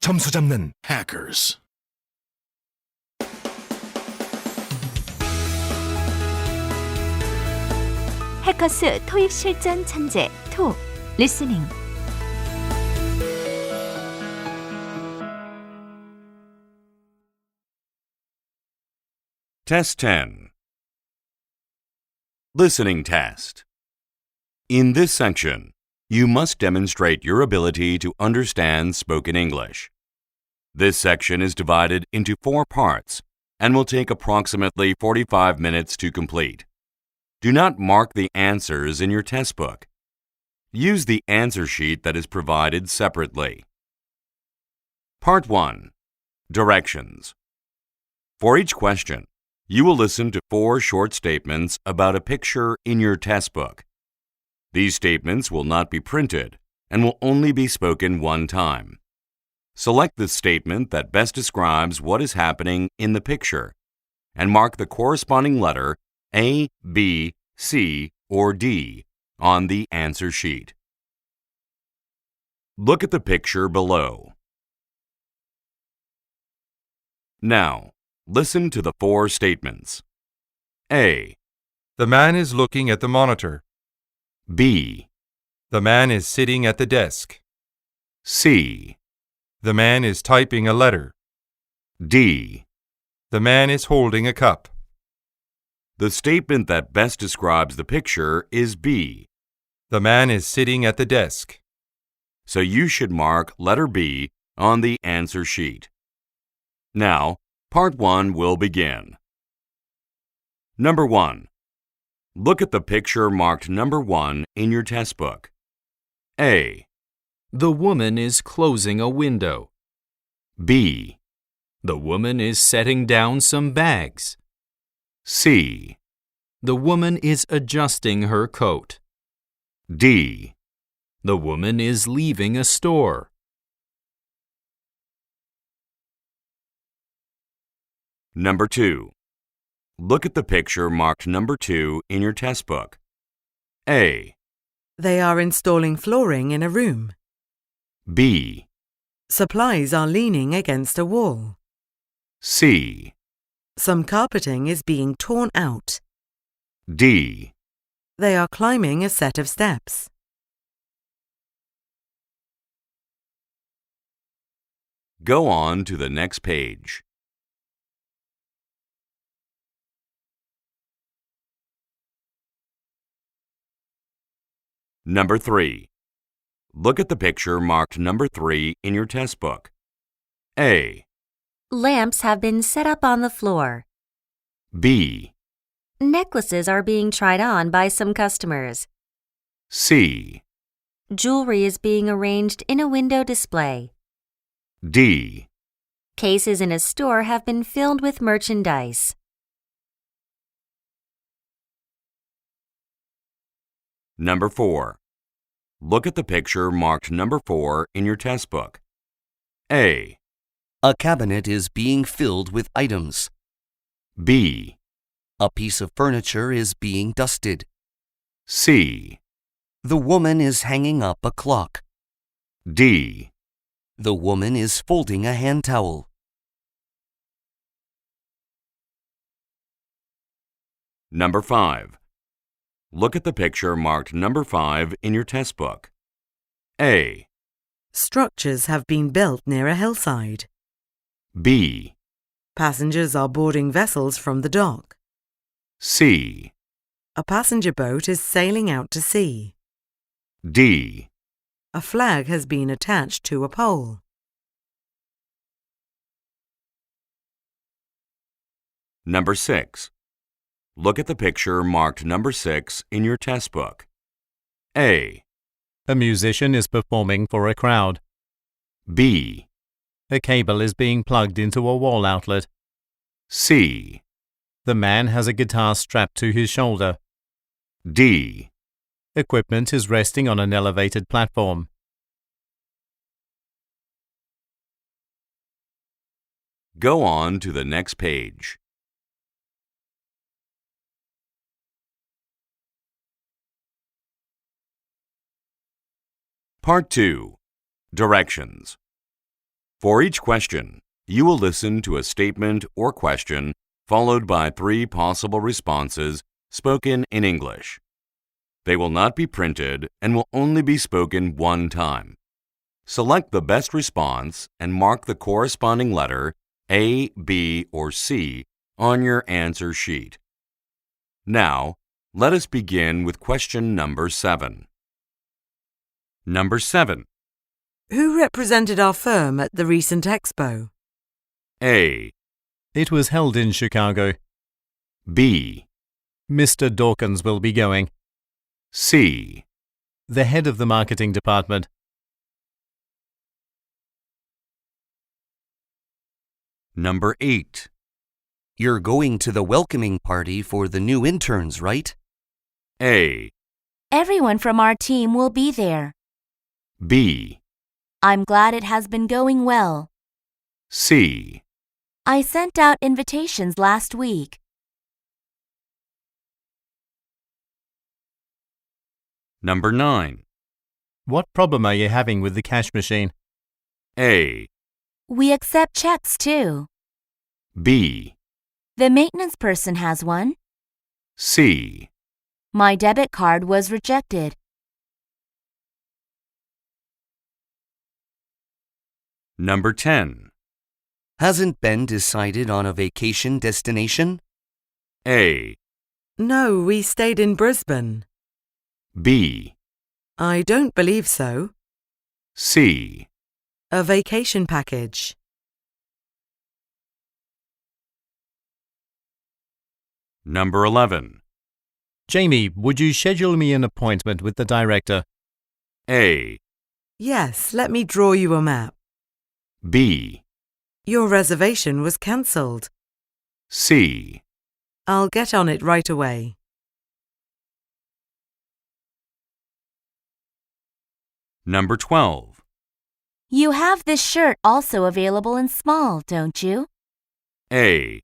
점수 잡는 hackers. 해커스 토익 실전 천재 토 리스닝. Test 10. Listening test. In this section, you must demonstrate your ability to understand spoken English. This section is divided into 4 parts and will take approximately 45 minutes to complete. Do not mark the answers in your test book. Use the answer sheet that is provided separately. Part 1. Directions. For each question, you will listen to 4 short statements about a picture in your test book. These statements will not be printed and will only be spoken one time. Select the statement that best describes what is happening in the picture and mark the corresponding letter A, B, C, or D on the answer sheet. Look at the picture below. Now, listen to the 4 statements. A. The man is looking at the monitor. B. The man is sitting at the desk. C. The man is typing a letter. D. The man is holding a cup. The statement that best describes the picture is B. The man is sitting at the desk. So you should mark letter B on the answer sheet. Now, Part 1 will begin. Number 1. Look at the picture marked number 1 in your test book. A. The woman is closing a window. B. The woman is setting down some bags. C. The woman is adjusting her coat. D. The woman is leaving a store. Number 2. Look at the picture marked number 2 in your test book. A. They are installing flooring in a room. B. Supplies are leaning against a wall. C. Some carpeting is being torn out. D. They are climbing a set of steps. Go on to the next page. Number 3. Look at the picture marked number 3 in your test book. A. Lamps have been set up on the floor. B. Necklaces are being tried on by some customers. C. Jewelry is being arranged in a window display. D. Cases in a store have been filled with merchandise. Number 4. Look at the picture marked number 4 in your test book. A. A cabinet is being filled with items. B. A piece of furniture is being dusted. C. The woman is hanging up a clock. D. The woman is folding a hand towel. Number 5. Look at the picture marked number 5 in your test book. A. Structures have been built near a hillside. B. Passengers are boarding vessels from the dock. C. A passenger boat is sailing out to sea. D. A flag has been attached to a pole. Number 6. Look at the picture marked number 6 in your test book. A. A musician is performing for a crowd. B. A cable is being plugged into a wall outlet. C. The man has a guitar strapped to his shoulder. D. Equipment is resting on an elevated platform. Go on to the next page. Part 2. Directions. For each question, you will listen to a statement or question followed by 3 possible responses spoken in English. They will not be printed and will only be spoken one time. Select the best response and mark the corresponding letter A, B, or C on your answer sheet. Now, let us begin with question number 7. Number 7. Who represented our firm at the recent expo? A, It was held in Chicago. B, Mr. Dawkins will be going. C, The head of the marketing department. Number 8. You're going to the welcoming party for the new interns, right? A, Everyone from our team will be there. B, I'm glad it has been going well. C, I sent out invitations last week. Number 9. What problem are you having with the cash machine? A, We accept checks too. B, The maintenance person has one. C, My debit card was rejected. Number 10. Hasn't Ben decided on a vacation destination? A, No, we stayed in Brisbane. B, I don't believe so. C, A vacation package. Number 11. Jamie, would you schedule me an appointment with the director? A, Yes, let me draw you a map. B, Your reservation was cancelled. C, I'll get on it right away. Number 12. You have this shirt also available in small, don't you? A,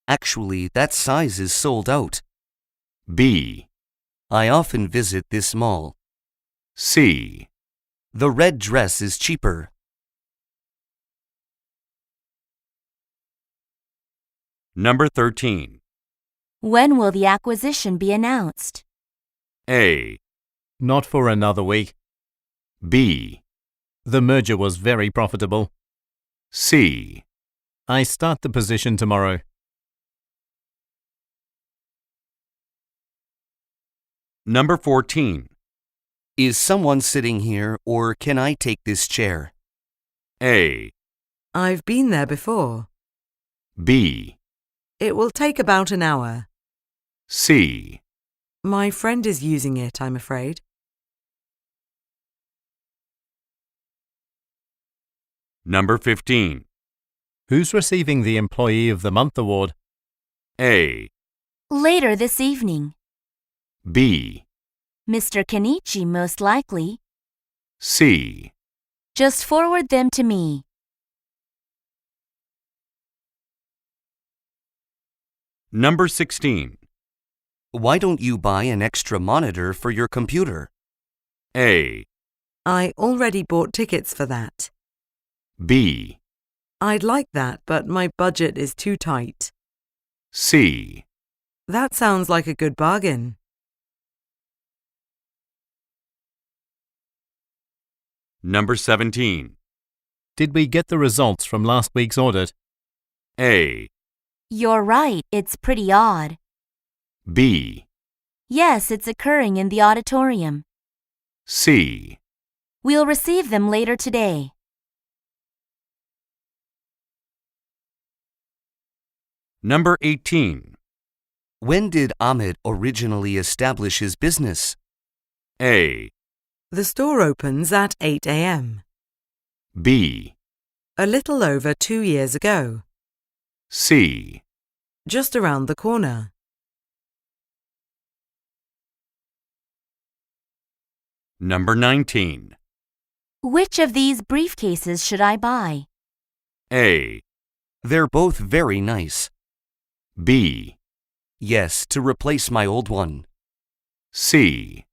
Actually, that size is sold out. B, I often visit this mall. C, The red dress is cheaper. Number 13. When will the acquisition be announced? A, Not for another week. B, The merger was very profitable. C, I start the position tomorrow. Number 14. Is someone sitting here, or can I take this chair? A, I've been there before. B, It will take about an hour. C, My friend is using it, I'm afraid. Number 15. Who's receiving the Employee of the Month award? A, Later this evening. B, Mr. Kenichi, most likely. C, Just forward them to me. Number 16. Why don't you buy an extra monitor for your computer? A, I already bought tickets for that. B, I'd like that, but my budget is too tight. C, That sounds like a good bargain. Number 17. Did we get the results from last week's audit? A, You're right, it's pretty odd. B, Yes, it's occurring in the auditorium. C, We'll receive them later today. Number 18. When did Ahmed originally establish his business? A, The store opens at 8 a.m. B, A little over 2 years ago. C, Just around the corner. Number 19. Which of these briefcases should I buy? A, They're both very nice. B, Yes, to replace my old one. C,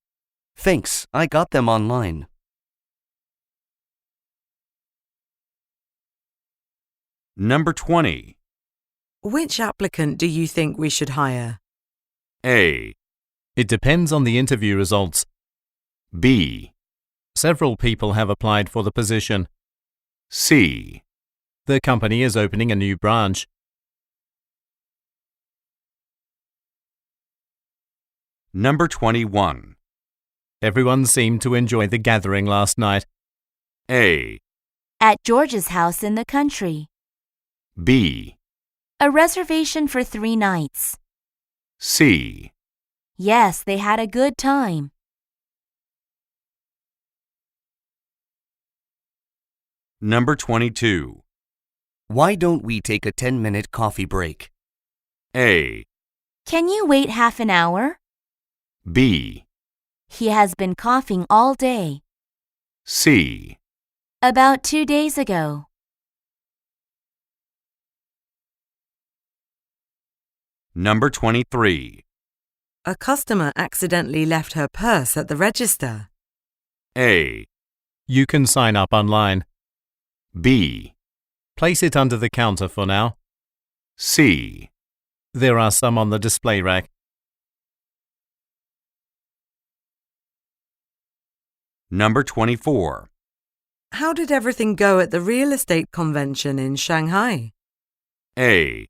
Thanks, I got them online. Number 20. Which applicant do you think we should hire? A. It depends on the interview results. B. Several people have applied for the position. C. The company is opening a new branch. Number 21. Everyone seemed to enjoy the gathering last night. A. At George's house in the country. B. A reservation for 3 nights. C. Yes, they had a good time. Number 22. Why don't we take a 10-minute coffee break? A. Can you wait half an hour? B. He has been coughing all day. C. About 2 days ago. Number 23. A customer accidentally left her purse at the register. A. You can sign up online. B. Place it under the counter for now. C. There are some on the display rack. Number 24. How did everything go at the real estate convention in Shanghai? A.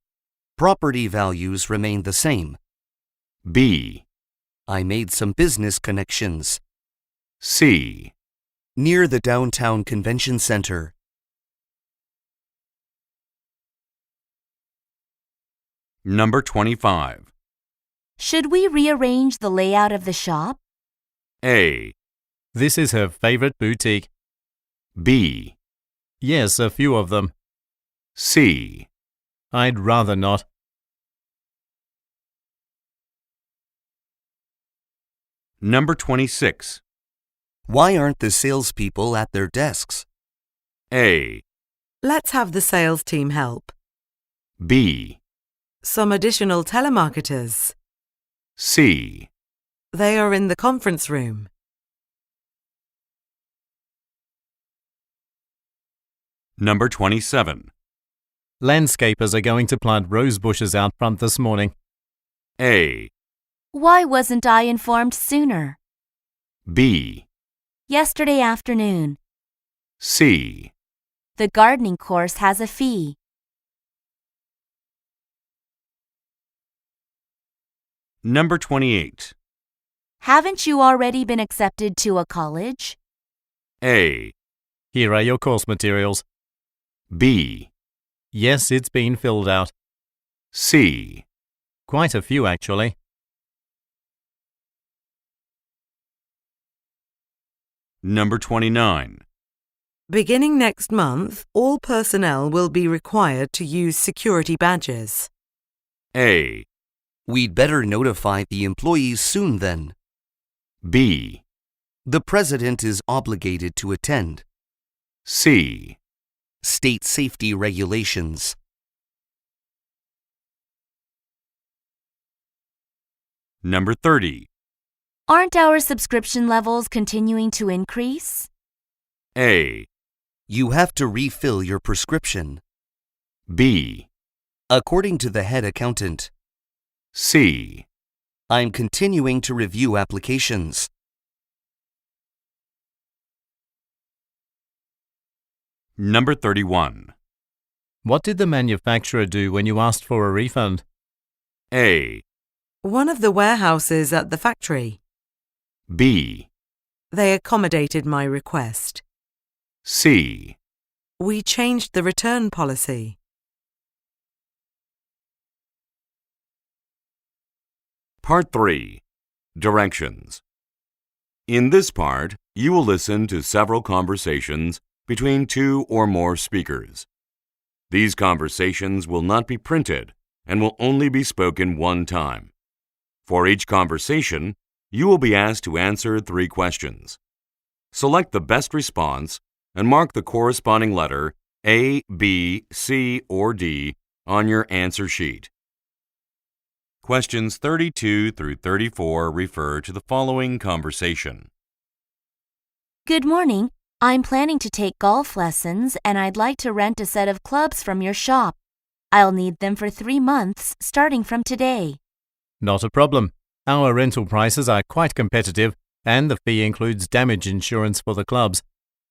Property values remained the same. B. I made some business connections. C. Near the downtown convention center. Number 25. Should we rearrange the layout of the shop? A. This is her favorite boutique. B. Yes, a few of them. C. I'd rather not. Number 26. Why aren't the salespeople at their desks? A. Let's have the sales team help. B. Some additional telemarketers. C. They are in the conference room. Number 27. Landscapers are going to plant rose bushes out front this morning. A. Why wasn't I informed sooner? B. Yesterday afternoon. C. The gardening course has a fee. Number 28. Haven't you already been accepted to a college? A. Here are your course materials. B. Yes, it's been filled out. C. Quite a few, actually. Number 29. Beginning next month, all personnel will be required to use security badges. A. We'd better notify the employees soon then. B. The president is obligated to attend. C. State safety regulations. Number 30. Aren't our subscription levels continuing to increase? A. You have to refill your prescription. B. According to the head accountant. C. I'm continuing to review applications. Number 31. What did the manufacturer do when you asked for a refund? A. One of the warehouses at the factory. B. They accommodated my request. C. We changed the return policy. Part 3. Directions. In this part, you will listen to several conversations between 2 or more speakers. These conversations will not be printed and will only be spoken one time. For each conversation, you will be asked to answer 3 questions. Select the best response and mark the corresponding letter A, B, C, or D on your answer sheet. Questions 32 through 34 refer to the following conversation. Good morning. I'm planning to take golf lessons and I'd like to rent a set of clubs from your shop. I'll need them for 3 months, starting from today. Not a problem. Our rental prices are quite competitive and the fee includes damage insurance for the clubs.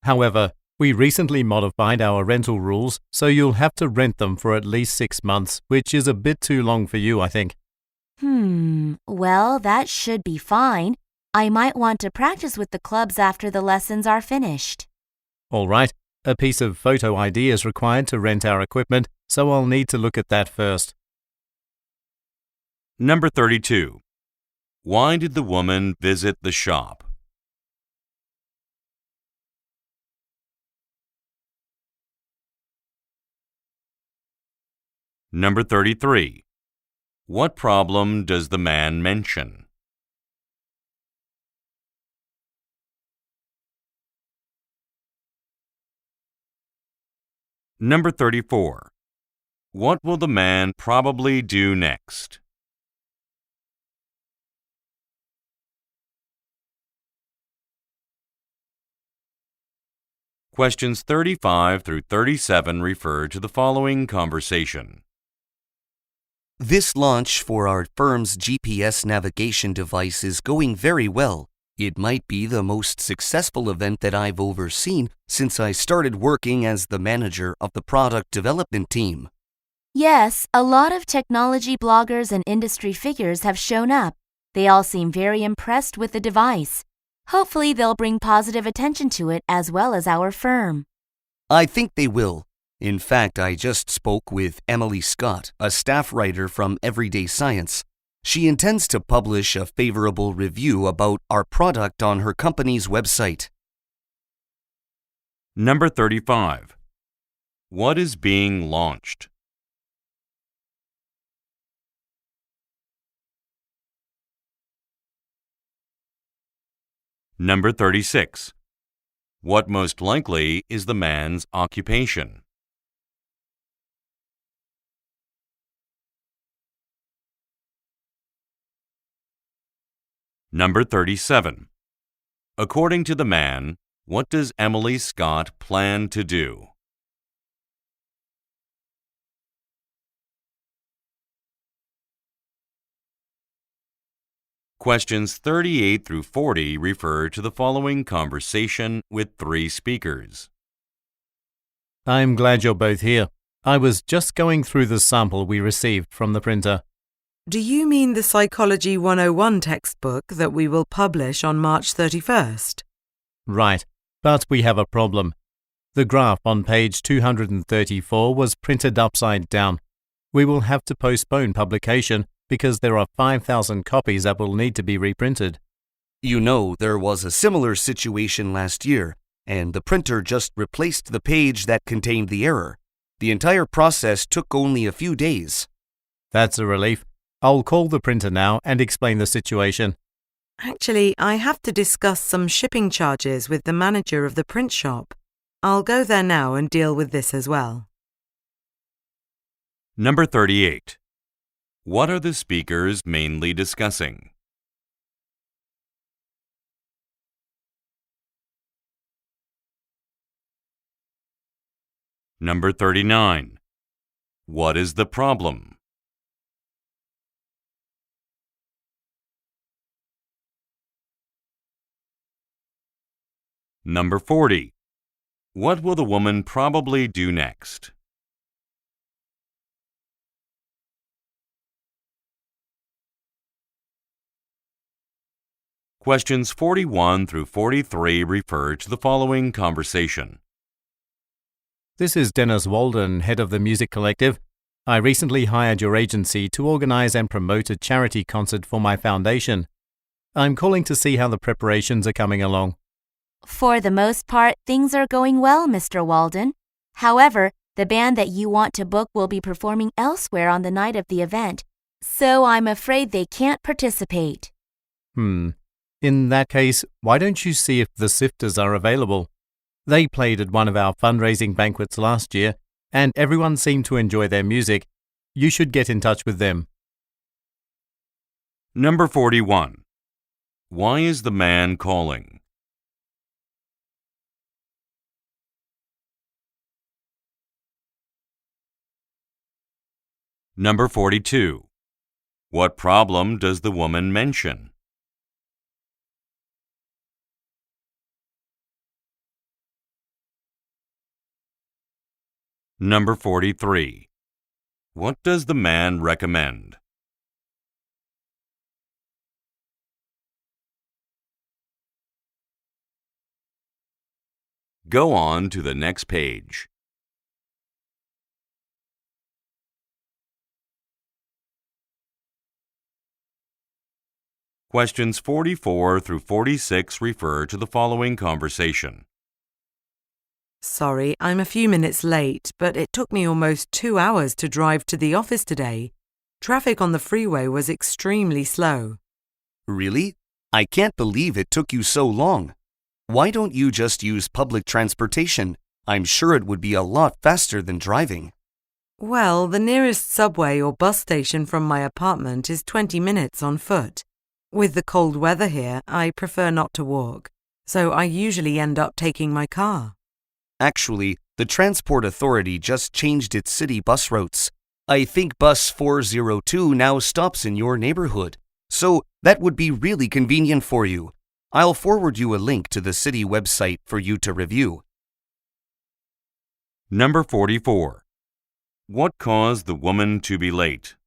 However, we recently modified our rental rules, so you'll have to rent them for at least 6 months, which is a bit too long for you, I think. Well, that should be fine. I might want to practice with the clubs after the lessons are finished. All right, a piece of photo ID is required to rent our equipment, so I'll need to look at that first. Number 32. Why did the woman visit the shop? Number 33. What problem does the man mention? Number 34. What will the man probably do next? Questions 35 through 37 refer to the following conversation. This launch for our firm's GPS navigation device is going very well. It might be the most successful event that I've overseen since I started working as the manager of the product development team. Yes, a lot of technology bloggers and industry figures have shown up. They all seem very impressed with the device. Hopefully, they'll bring positive attention to it as well as our firm. I think they will. In fact, I just spoke with Emily Scott, a staff writer from Everyday Science. She intends to publish a favorable review about our product on her company's website. Number 35. What is being launched? Number 36. What most likely is the man's occupation? Number 37. According to the man, what does Emily Scott plan to do? Questions 38 through 40 refer to the following conversation with 3 speakers. I'm glad you're both here. I was just going through the sample we received from the printer. Do you mean the Psychology 101 textbook that we will publish on March 31st? Right, but we have a problem. The graph on page 234 was printed upside down. We will have to postpone publication because there are 5,000 copies that will need to be reprinted. You know, there was a similar situation last year, and the printer just replaced the page that contained the error. The entire process took only a few days. That's a relief. I'll call the printer now and explain the situation. Actually, I have to discuss some shipping charges with the manager of the print shop. I'll go there now and deal with this as well. Number 38. What are the speakers mainly discussing? Number 39. What is the problem? Number 40. What will the woman probably do next? Questions 41 through 43 refer to the following conversation. This is Dennis Walden, head of the Music Collective. I recently hired your agency to organize and promote a charity concert for my foundation. I'm calling to see how the preparations are coming along. For the most part, things are going well, Mr. Walden. However, the band that you want to book will be performing elsewhere on the night of the event, so I'm afraid they can't participate. In that case, why don't you see if the Sifters are available? They played at one of our fundraising banquets last year, and everyone seemed to enjoy their music. You should get in touch with them. Number 41. Why is the man calling? Number 42. What problem does the woman mention? Number 43. What does the man recommend? Go on to the next page. Questions 44 through 46 refer to the following conversation. Sorry, I'm a few minutes late, but it took me almost 2 hours to drive to the office today. Traffic on the freeway was extremely slow. Really? I can't believe it took you so long. Why don't you just use public transportation? I'm sure it would be a lot faster than driving. Well, the nearest subway or bus station from my apartment is 20 minutes on foot. With the cold weather here, I prefer not to walk, so I usually end up taking my car. Actually, the Transport Authority just changed its city bus routes. I think bus 402 now stops in your neighborhood, so that would be really convenient for you. I'll forward you a link to the city website for you to review. Number 44. What caused the woman to be late?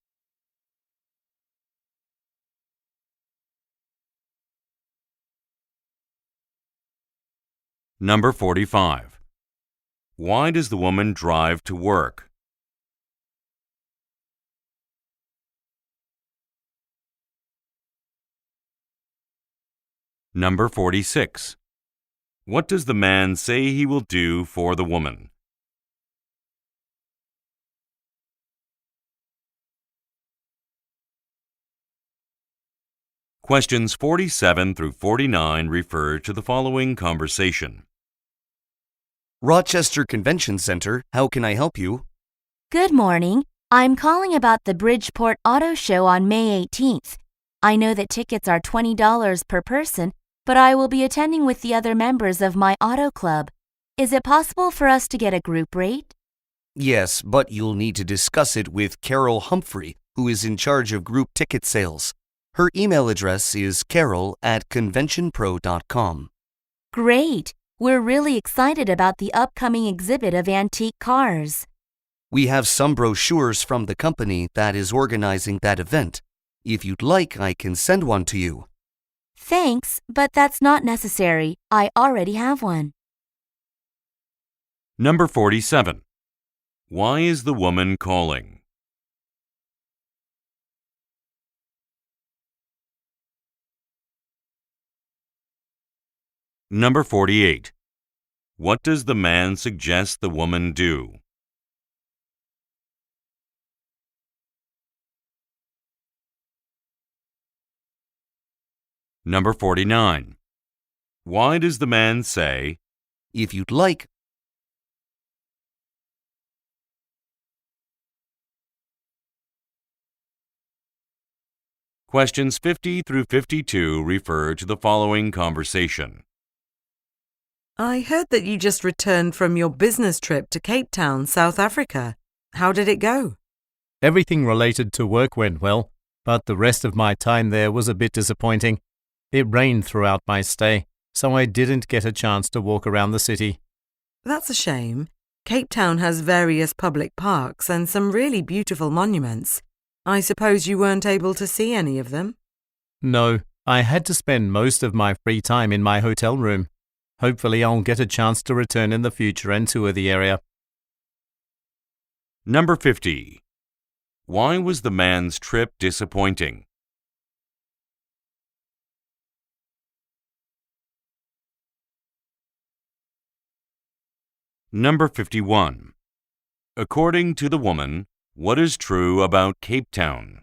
Number 45. Why does the woman drive to work? Number 46. What does the man say he will do for the woman? Questions 47 through 49 refer to the following conversation. Rochester Convention Center, how can I help you? Good morning. I'm calling about the Bridgeport Auto Show on May 18th. I know that tickets are $20 per person, but I will be attending with the other members of my auto club. Is it possible for us to get a group rate? Yes, but you'll need to discuss it with Carol Humphrey, who is in charge of group ticket sales. Her email address is carol@conventionpro.com. Great. We're really excited about the upcoming exhibit of antique cars. We have some brochures from the company that is organizing that event. If you'd like, I can send one to you. Thanks, but that's not necessary. I already have one. Number 47. Why is the woman calling? Number 48. What does the man suggest the woman do? Number 49. Why does the man say, If you'd like, Questions 50 through 52 refer to the following conversation. I heard that you just returned from your business trip to Cape Town, South Africa. How did it go? Everything related to work went well, but the rest of my time there was a bit disappointing. It rained throughout my stay, so I didn't get a chance to walk around the city. That's a shame. Cape Town has various public parks and some really beautiful monuments. I suppose you weren't able to see any of them? No, I had to spend most of my free time in my hotel room. Hopefully I'll get a chance to return in the future and tour the area. Number 50. Why was the man's trip disappointing? Number 51. According to the woman, what is true about Cape Town?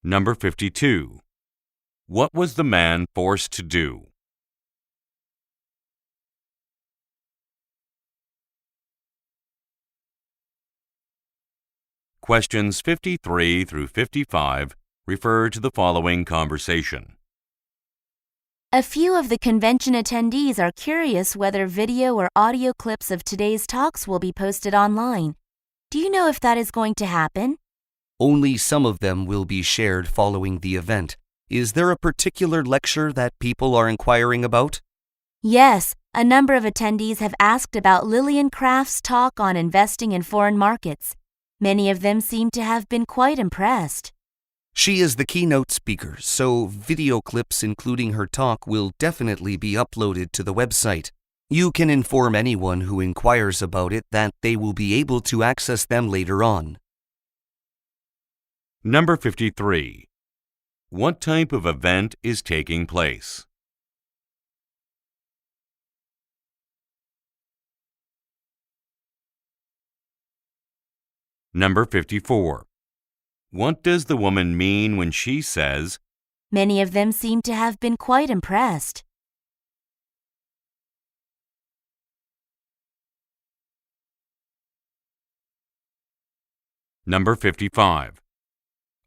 Number 52. What was the man forced to do? Questions 53 through 55 refer to the following conversation. A few of the convention attendees are curious whether video or audio clips of today's talks will be posted online. Do you know if that is going to happen? Only some of them will be shared following the event. Is there a particular lecture that people are inquiring about? Yes, a number of attendees have asked about Lillian Craft's talk on investing in foreign markets. Many of them seem to have been quite impressed. She is the keynote speaker, so video clips including her talk will definitely be uploaded to the website. You can inform anyone who inquires about it that they will be able to access them later on. Number 53. What type of event is taking place? Number 54. What does the woman mean when she says, Many of them seem to have been quite impressed? Number 55.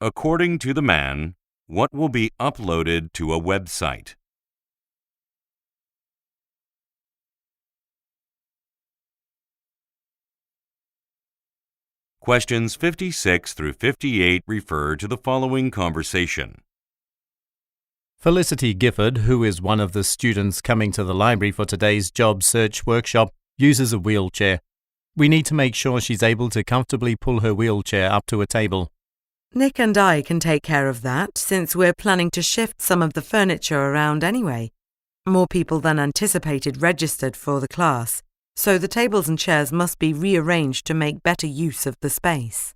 According to the man, what will be uploaded to a website? Questions 56 through 58 refer to the following conversation. Felicity Gifford, who is one of the students coming to the library for today's job search workshop, uses a wheelchair. We need to make sure she's able to comfortably pull her wheelchair up to a table. Nick and I can take care of that since we're planning to shift some of the furniture around anyway. More people than anticipated registered for the class, so the tables and chairs must be rearranged to make better use of the space.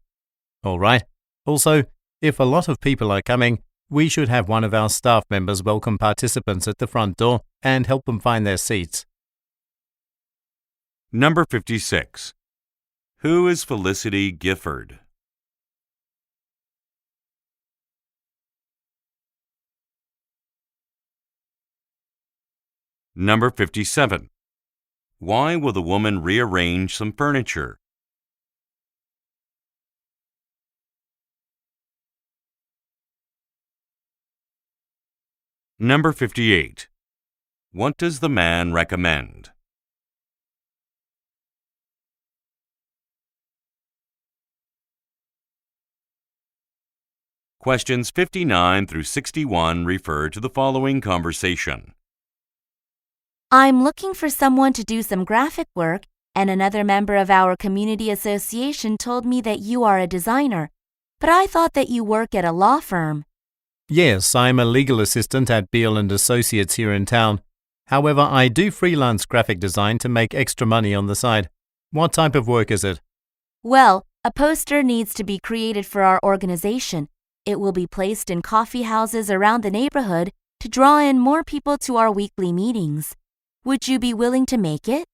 All right. Also, if a lot of people are coming, we should have one of our staff members welcome participants at the front door and help them find their seats. Number 56. Who is Felicity Gifford? Number 57. Why will the woman rearrange some furniture? Number 58. What does the man recommend? Questions 59 through 61 refer to the following conversation. I'm looking for someone to do some graphic work, and another member of our community association told me that you are a designer, but I thought that you work at a law firm. Yes, I'm a legal assistant at Beale & Associates here in town. However, I do freelance graphic design to make extra money on the side. What type of work is it? Well, a poster needs to be created for our organization. It will be placed in coffee houses around the neighborhood to draw in more people to our weekly meetings. Would you be willing to make it?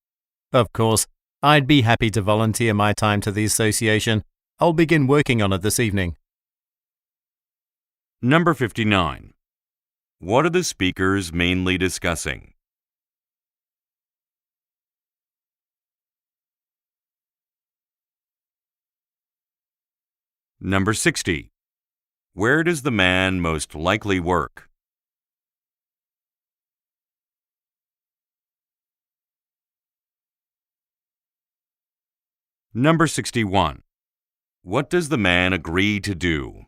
Of course. I'd be happy to volunteer my time to the association. I'll begin working on it this evening. Number 59. What are the speakers mainly discussing? Number 60. Where does the man most likely work? Number 61. What does the man agree to do?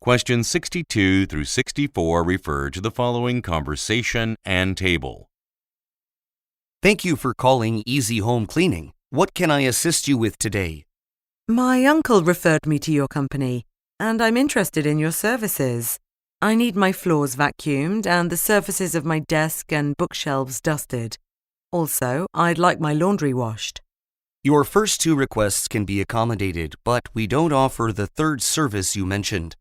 Questions 62 through 64 refer to the following conversation and table. Thank you for calling Easy Home Cleaning. What can I assist you with today? My uncle referred me to your company, and I'm interested in your services. I need my floors vacuumed and the surfaces of my desk and bookshelves dusted. Also, I'd like my laundry washed. Your first two requests can be accommodated, but we don't offer the third service you mentioned.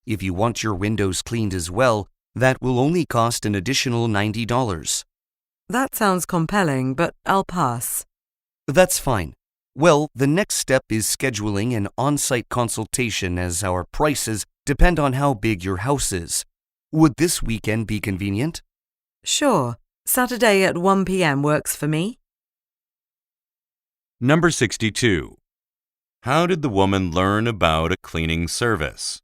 If you want your windows cleaned as well, that will only cost an additional $90. That sounds compelling, but I'll pass. That's fine. Well, the next step is scheduling an on-site consultation as our prices depend on how big your house is. Would this weekend be convenient? Sure. Saturday at 1 p.m. works for me. Number 62. How did the woman learn about a cleaning service?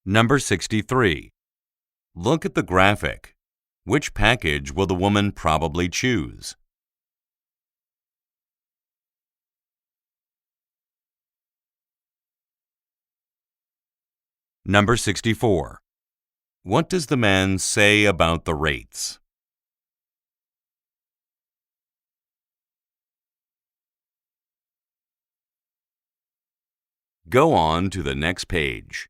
Number 63. Look at the graphic. Which package will the woman probably choose? Number 64. What does the man say about the rates? Go on to the next page.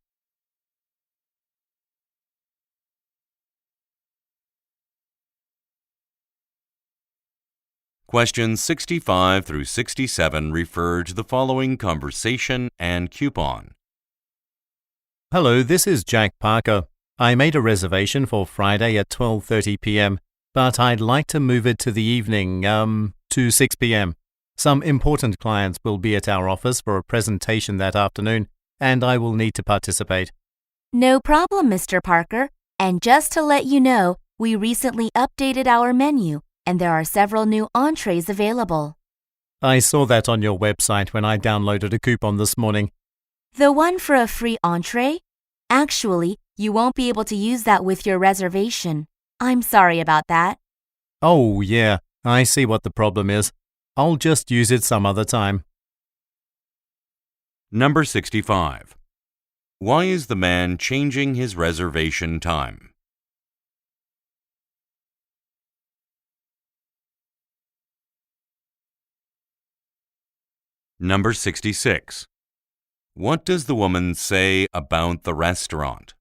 Questions 65 through 67 refer to the following conversation and coupon. Hello, this is Jack Parker. I made a reservation for Friday at 12:30 p.m., but I'd like to move it to the evening, to 6 p.m. Some important clients will be at our office for a presentation that afternoon, and I will need to participate. No problem, Mr. Parker. And just to let you know, we recently updated our menu, and there are several new entrees available. I saw that on your website when I downloaded a coupon this morning. The one for a free entree? Actually, you won't be able to use that with your reservation. I'm sorry about that. Oh, yeah, I see what the problem is. I'll just use it some other time. Number 65. Why is the man changing his reservation time? Number 66. What does the woman say about the restaurant?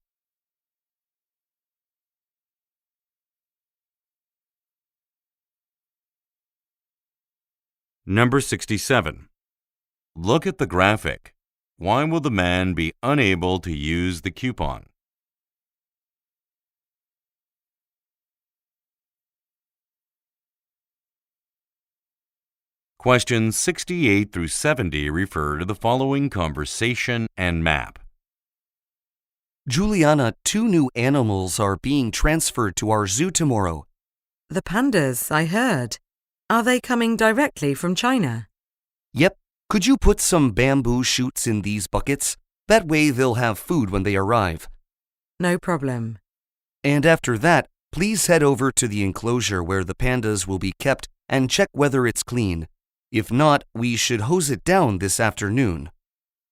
Number 67. Look at the graphic. Why will the man be unable to use the coupon? Questions 68 through 70 refer to the following conversation and map. Juliana, 2 new animals are being transferred to our zoo tomorrow. The pandas, I heard. Are they coming directly from China? Yep. Could you put some bamboo shoots in these buckets? That way they'll have food when they arrive. No problem. And after that, please head over to the enclosure where the pandas will be kept and check whether it's clean. If not, we should hose it down this afternoon.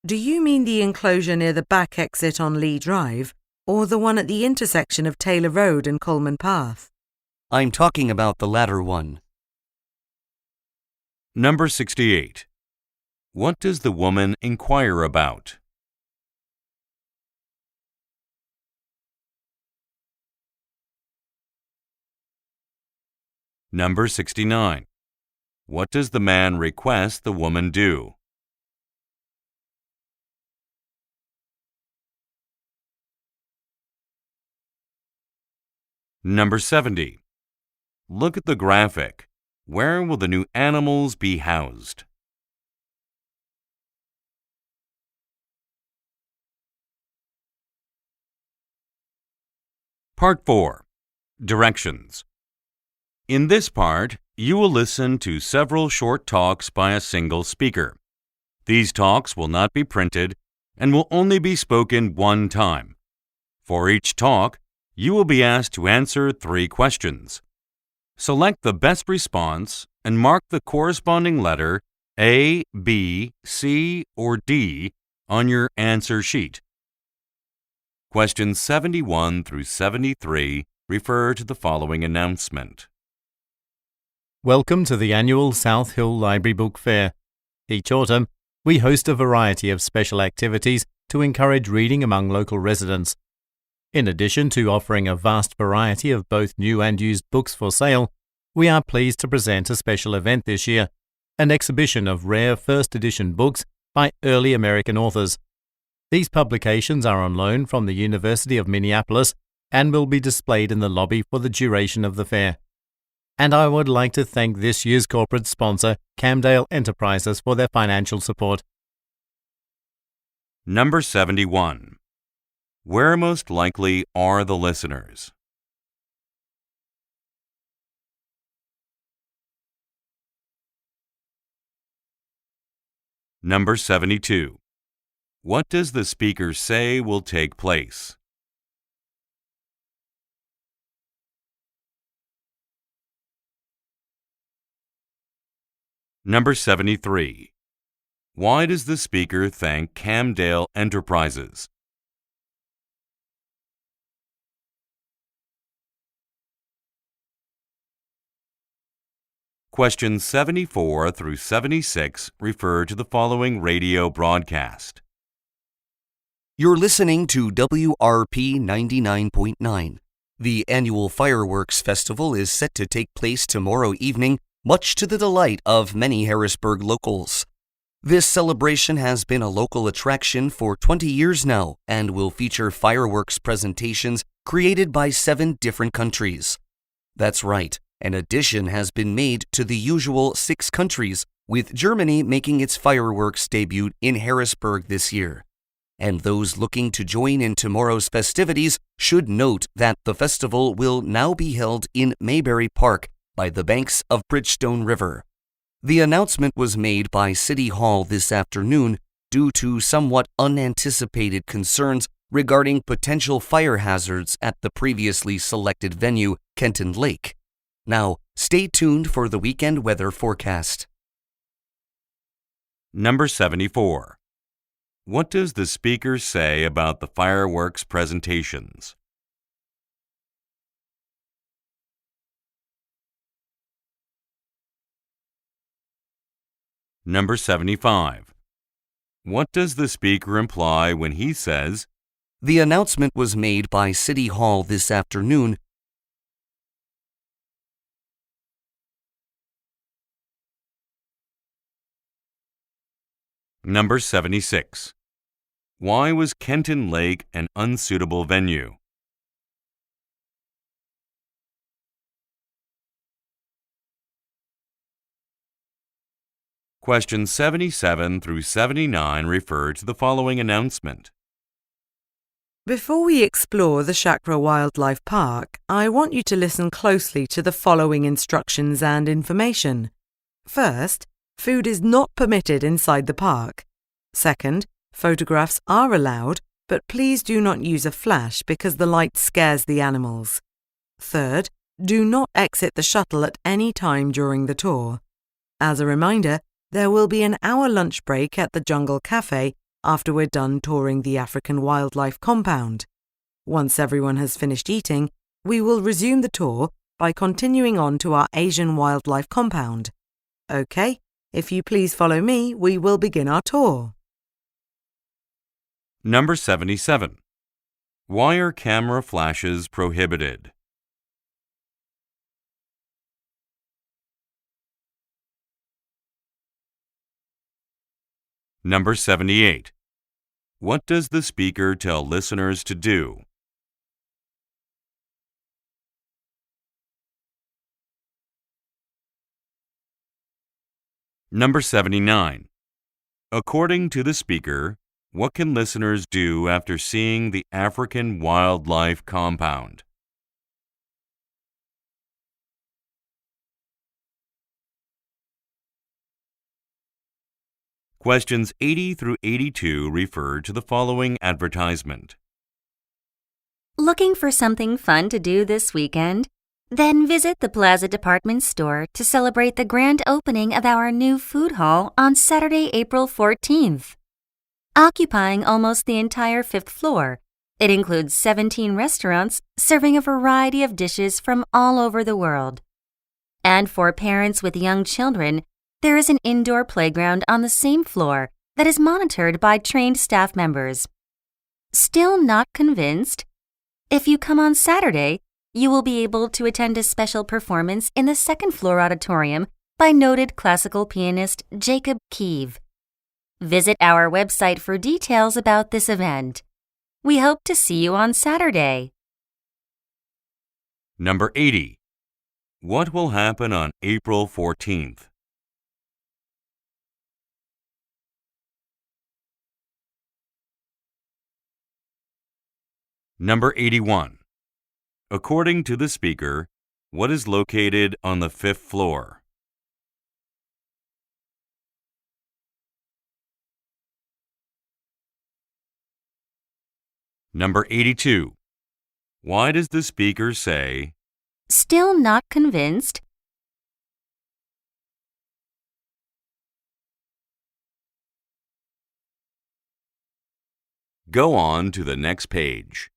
Do you mean the enclosure near the back exit on Lee Drive, or the one at the intersection of Taylor Road and Coleman Path? I'm talking about the latter one. Number 68. What does the woman inquire about? Number 69. What does the man request the woman do? Number 70. Look at the graphic. Where will the new animals be housed? Part 4. Directions. In this part, you will listen to several short talks by a single speaker. These talks will not be printed and will only be spoken one time. For each talk, you will be asked to answer 3 questions. Select the best response and mark the corresponding letter A, B, C, or D on your answer sheet. Questions 71 through 73 refer to the following announcement. Welcome to the annual South Hill Library Book Fair. Each autumn, we host a variety of special activities to encourage reading among local residents. In addition to offering a vast variety of both new and used books for sale, we are pleased to present a special event this year, an exhibition of rare first edition books by early American authors. These publications are on loan from the University of Minneapolis and will be displayed in the lobby for the duration of the fair. And I would like to thank this year's corporate sponsor, Camdale Enterprises, for their financial support. Number 71. Where most likely are the listeners? Number 72. What does the speaker say will take place? Number 73. Why does the speaker thank Camdale Enterprises? Questions 74 through 76 refer to the following radio broadcast. You're listening to WRP 99.9. The annual Fireworks Festival is set to take place tomorrow evening, much to the delight of many Harrisburg locals. This celebration has been a local attraction for 20 years now and will feature fireworks presentations created by 7 different countries. That's right, an addition has been made to the usual 6 countries, with Germany making its fireworks debut in Harrisburg this year. And those looking to join in tomorrow's festivities should note that the festival will now be held in Mayberry Park by the banks of Bridgestone River. The announcement was made by City Hall this afternoon due to somewhat unanticipated concerns regarding potential fire hazards at the previously selected venue, Kenton Lake. Now, stay tuned for the weekend weather forecast. Number 74. What does the speaker say about the fireworks presentations? Number 75. What does the speaker imply when he says, The announcement was made by City Hall this afternoon. Number 76. Why was Kenton Lake an unsuitable venue? Questions 77 through 79 refer to the following announcement. Before we explore the Chakra Wildlife Park, I want you to listen closely to the following instructions and information. First, food is not permitted inside the park. Second, photographs are allowed, but please do not use a flash because the light scares the animals. Third, do not exit the shuttle at any time during the tour. As a reminder, there will be an hour lunch break at the Jungle Cafe after we're done touring the African Wildlife Compound. Once everyone has finished eating, we will resume the tour by continuing on to our Asian Wildlife Compound. Okay, if you please follow me, we will begin our tour. Number 77. Why are camera flashes prohibited? Number 78. What does the speaker tell listeners to do? Number 79. According to the speaker, what can listeners do after seeing the African Wildlife Compound? Questions 80 through 82 refer to the following advertisement. Looking for something fun to do this weekend? Then visit the Plaza Department Store to celebrate the grand opening of our new food hall on Saturday, April 14th. Occupying almost the entire 5th floor, it includes 17 restaurants serving a variety of dishes from all over the world. And for parents with young children, there is an indoor playground on the same floor that is monitored by trained staff members. Still not convinced? If you come on Saturday, you will be able to attend a special performance in the 2nd floor auditorium by noted classical pianist Jacob Kiev. Visit our website for details about this event. We hope to see you on Saturday. Number 80. What will happen on April 14th? Number 81. According to the speaker, what is located on the 5th floor? Number 82. Why does the speaker say, Still not convinced? Go on to the next page.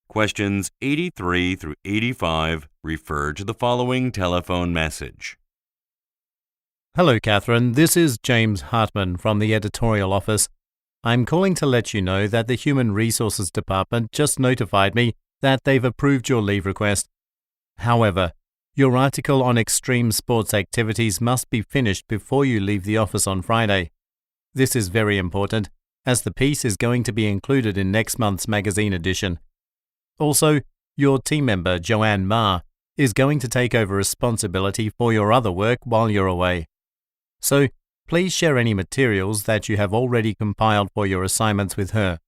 Questions 83 through 85 refer to the following telephone message. Hello, Catherine. This is James Hartman from the editorial office. I'm calling to let you know that the Human Resources Department just notified me that they've approved your leave request. However, your article on extreme sports activities must be finished before you leave the office on Friday. This is very important, as the piece is going to be included in next month's magazine edition. Also, your team member, Joanne Ma, is going to take over responsibility for your other work while you're away. So, please share any materials that you have already compiled for your assignments with her.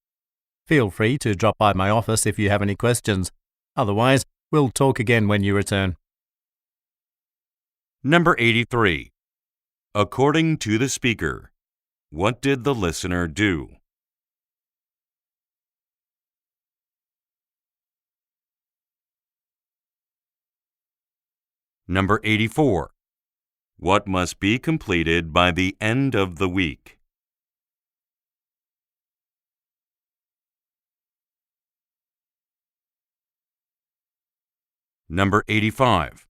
Feel free to drop by my office if you have any questions. Otherwise, we'll talk again when you return. Number 83. According to the speaker, what did the listener do? Number 84. What must be completed by the end of the week? Number 85.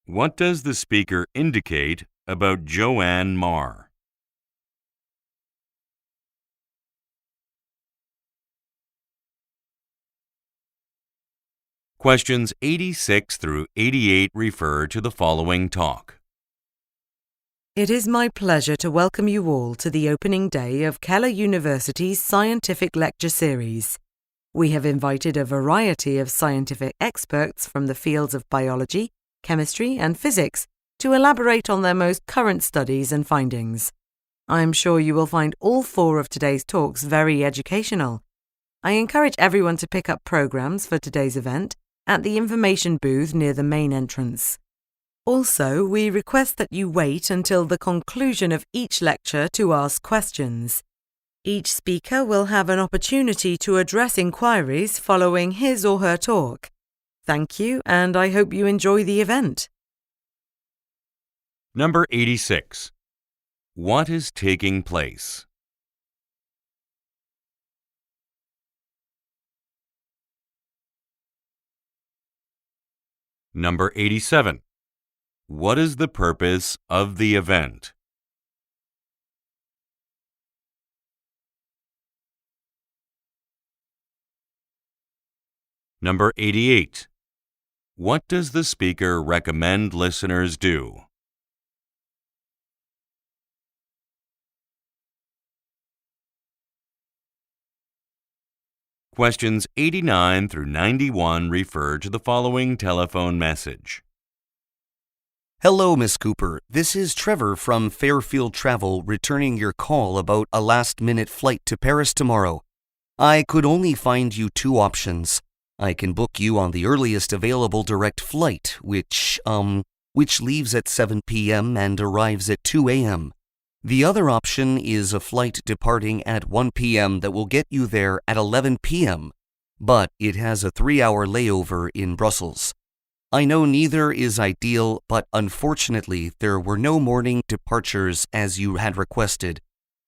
What does the speaker indicate about Joanne Marr? Questions 86 through 88 refer to the following talk. It is my pleasure to welcome you all to the opening day of Keller University's Scientific Lecture Series. We have invited a variety of scientific experts from the fields of biology, chemistry, and physics to elaborate on their most current studies and findings. I am sure you will find all 4 of today's talks very educational. I encourage everyone to pick up programs for today's event at the information booth near the main entrance. Also, we request that you wait until the conclusion of each lecture to ask questions. Each speaker will have an opportunity to address inquiries following his or her talk. Thank you, and I hope you enjoy the event. Number 86. What is taking place? Number 87. What is the purpose of the event? Number 88. What does the speaker recommend listeners do? Questions 89 through 91 refer to the following telephone message. Hello, Miss Cooper. This is Trevor from Fairfield Travel returning your call about a last-minute flight to Paris tomorrow. I could only find you 2 options. I can book you on the earliest available direct flight, which leaves at 7 p.m. and arrives at 2 a.m. The other option is a flight departing at 1 p.m. that will get you there at 11 p.m., but it has a 3-hour layover in Brussels. I know neither is ideal, but unfortunately there were no morning departures as you had requested.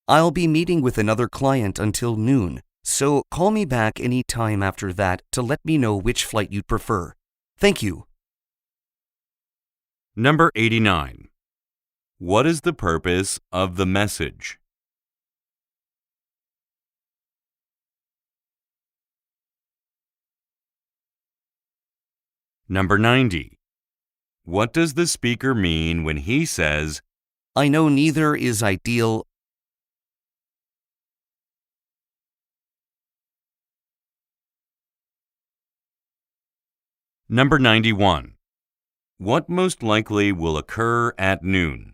I'll be meeting with another client until noon, so call me back any time after that to let me know which flight you'd prefer. Thank you. Number 89. What is the purpose of the message? Number 90. What does the speaker mean when he says, I know neither is ideal. Number 91. What most likely will occur at noon?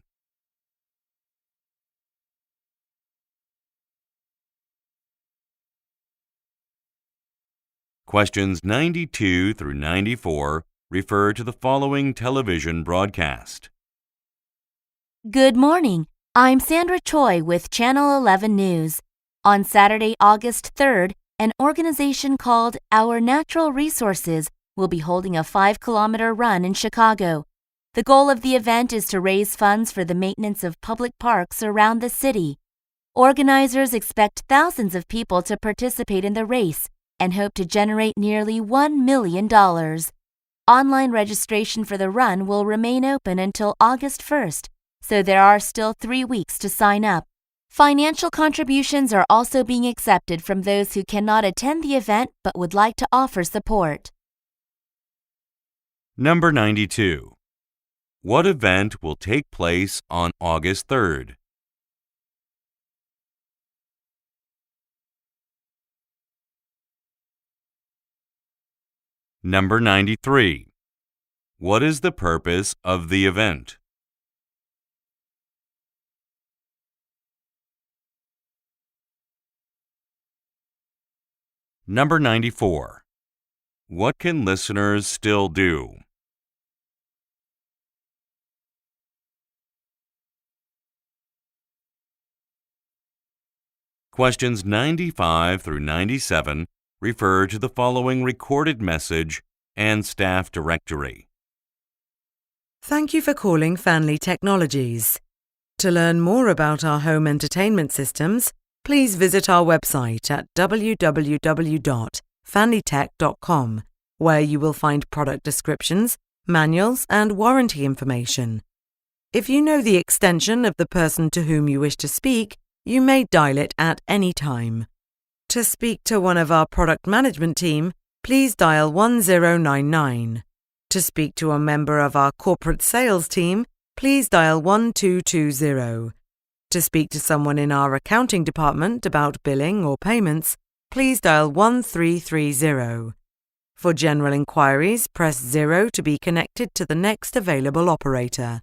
Questions 92 through 94 refer to the following television broadcast. Good morning. I'm Sandra Choi with Channel 11 News. On Saturday, August 3rd, an organization called Our Natural Resources will be holding a 5-kilometer run in Chicago. The goal of the event is to raise funds for the maintenance of public parks around the city. Organizers expect thousands of people to participate in the race and hope to generate nearly $1 million. Online registration for the run will remain open until August 1st, so there are still 3 weeks to sign up. Financial contributions are also being accepted from those who cannot attend the event but would like to offer support. Number 92. What event will take place on August 3rd? Number 93. What is the purpose of the event? Number 94. What can listeners still do? Questions 95 through 97 refer to the following recorded message and staff directory. Thank you for calling Fanley Technologies. To learn more about our home entertainment systems, please visit our website at www.fanleytech.com, where you will find product descriptions, manuals, and warranty information. If you know the extension of the person to whom you wish to speak, you may dial it at any time. To speak to one of our product management team, please dial 1099. To speak to a member of our corporate sales team, please dial 1220. To speak to someone in our accounting department about billing or payments, please dial 1330. For general inquiries, press 0 to be connected to the next available operator.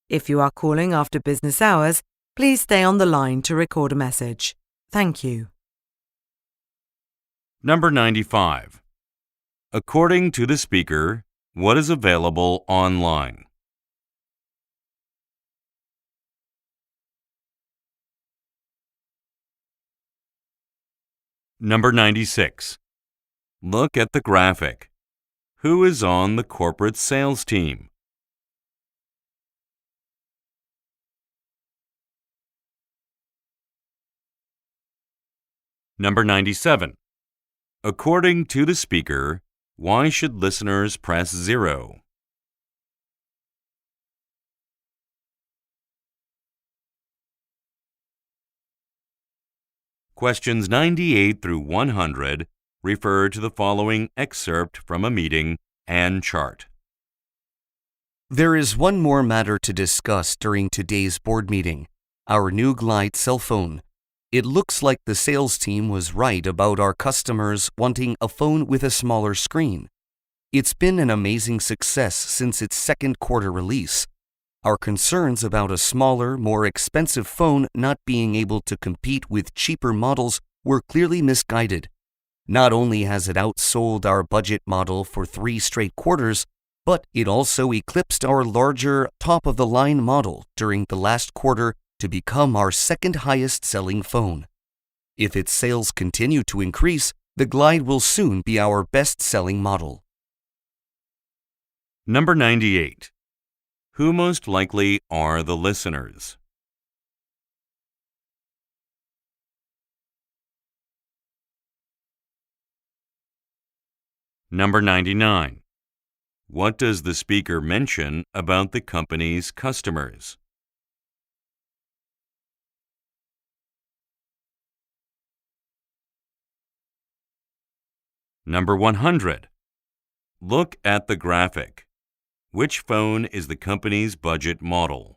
If you are calling after business hours, please stay on the line to record a message. Thank you. Number 95. According to the speaker, what is available online? Number 96. Look at the graphic. Who is on the corporate sales team? Number 97. According to the speaker, why should listeners press 0? Questions 98 through 100 refer to the following excerpt from a meeting and chart. There is one more matter to discuss during today's board meeting, our new Glide cell phone. It looks like the sales team was right about our customers wanting a phone with a smaller screen. It's been an amazing success since its second quarter release. Our concerns about a smaller, more expensive phone not being able to compete with cheaper models were clearly misguided. Not only has it outsold our budget model for 3 straight quarters, but it also eclipsed our larger, top-of-the-line model during the last quarter to become our second highest selling phone. If its sales continue to increase, the Glide will soon be our best-selling model. Number 98. Who most likely are the listeners? Number 99. What does the speaker mention about the company's customers? Number 100. Look at the graphic. Which phone is the company's budget model?